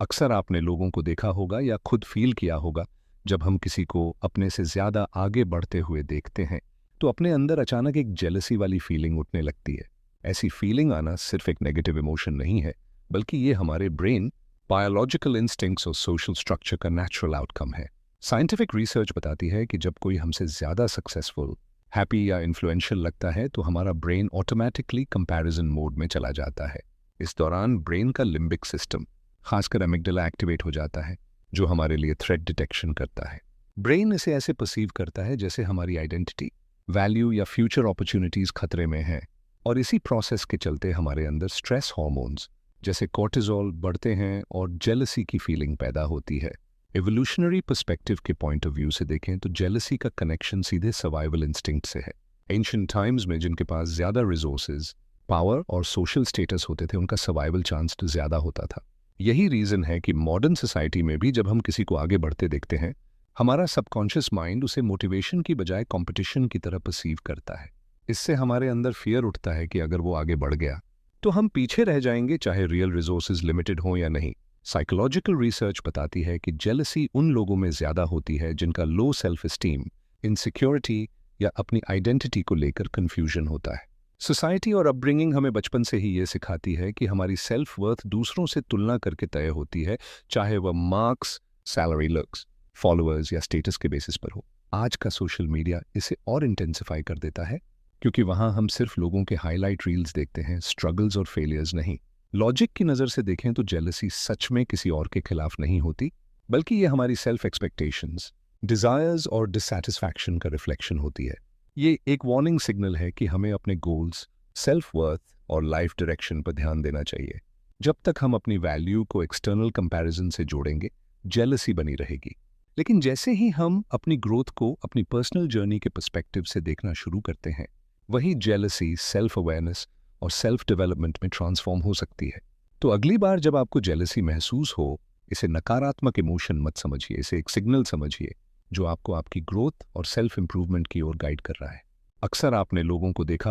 अक्सर आपने लोगों को देखा होगा या खुद फील किया होगा, जब हम किसी को अपने से ज़्यादा आगे बढ़ते हुए देखते हैं तो अपने अंदर अचानक एक जेलसी वाली फीलिंग उठने लगती है। ऐसी फीलिंग आना सिर्फ एक नेगेटिव इमोशन नहीं है, बल्कि ये हमारे ब्रेन, बायोलॉजिकल इंस्टिंक्ट्स और सोशल स्ट्रक्चर का नेचुरल आउटकम है। साइंटिफिक रिसर्च बताती है कि जब कोई हमसे ज़्यादा सक्सेसफुल, हैप्पी या इन्फ्लुएंशियल लगता है तो हमारा ब्रेन ऑटोमेटिकली कंपैरिजन मोड में चला जाता है। इस दौरान ब्रेन का लिम्बिक सिस्टम, खासकर एमिगडाला, एक्टिवेट हो जाता है, जो हमारे लिए थ्रेट डिटेक्शन करता है। ब्रेन इसे ऐसे परसीव करता है जैसे हमारी आइडेंटिटी, वैल्यू या फ्यूचर अपॉर्चुनिटीज खतरे में हैं, और इसी प्रोसेस के चलते हमारे अंदर स्ट्रेस हार्मोन्स जैसे कॉर्टिजोल बढ़ते हैं और जेलसी की फीलिंग पैदा होती है। एवोल्यूशनरी पर्सपेक्टिव के पॉइंट ऑफ व्यू से देखें तो जेलसी का कनेक्शन सीधे सर्वाइवल इंस्टिंक्ट से है। एंशिएंट टाइम्स में जिनके पास ज़्यादा रिसोर्सेज, पावर और सोशल स्टेटस होते थे, उनका सर्वाइवल चांस तो ज़्यादा होता था। यही रीज़न है कि मॉडर्न सोसाइटी में भी जब हम किसी को आगे बढ़ते देखते हैं, हमारा सबकॉन्शियस माइंड उसे मोटिवेशन की बजाय कंपटीशन की तरह परसीव करता है। इससे हमारे अंदर फियर उठता है कि अगर वो आगे बढ़ गया तो हम पीछे रह जाएंगे, चाहे रियल रिसोर्सेज लिमिटेड हों या नहीं। साइकोलॉजिकल रिसर्च बताती है कि जेलसी उन लोगों में ज़्यादा होती है जिनका लो सेल्फ एस्टीम, इनसिक्योरिटी या अपनी आइडेंटिटी को लेकर कन्फ्यूजन होता है। सोसाइटी और अपब्रिंगिंग हमें बचपन से ही ये सिखाती है कि हमारी सेल्फ वर्थ दूसरों से तुलना करके तय होती है, चाहे वह मार्क्स, सैलरी, लुक्स, फॉलोअर्स या स्टेटस के बेसिस पर हो। आज का सोशल मीडिया इसे और इंटेंसिफाई कर देता है, क्योंकि वहां हम सिर्फ लोगों के हाईलाइट रील्स देखते हैं, स्ट्रगल्स और फेलियर्स नहीं। लॉजिक की नज़र से देखें तो जेलसी सच में किसी और के खिलाफ नहीं होती, बल्कि ये हमारी सेल्फ एक्सपेक्टेशंस, डिज़ायर्स और डिसैटिस्फैक्शन का रिफ्लेक्शन होती है। ये एक वार्निंग सिग्नल है कि हमें अपने गोल्स, सेल्फ वर्थ और लाइफ डायरेक्शन पर ध्यान देना चाहिए। जब तक हम अपनी वैल्यू को एक्सटर्नल कंपैरिजन से जोड़ेंगे, जेलसी बनी रहेगी। लेकिन जैसे ही हम अपनी ग्रोथ को अपनी पर्सनल जर्नी के पर्सपेक्टिव से देखना शुरू करते हैं, वही जेलसी सेल्फ अवेयरनेस और सेल्फ डेवलपमेंट में ट्रांसफॉर्म हो सकती है। तो अगली बार जब आपको जेलसी महसूस हो, इसे नकारात्मक इमोशन मत समझिए, इसे एक सिग्नल समझिए जो आपको आपकी ग्रोथ और सेल्फ इंप्रूवमेंट की ओर गाइड कर रहा है। अक्सर आपने लोगों को देखा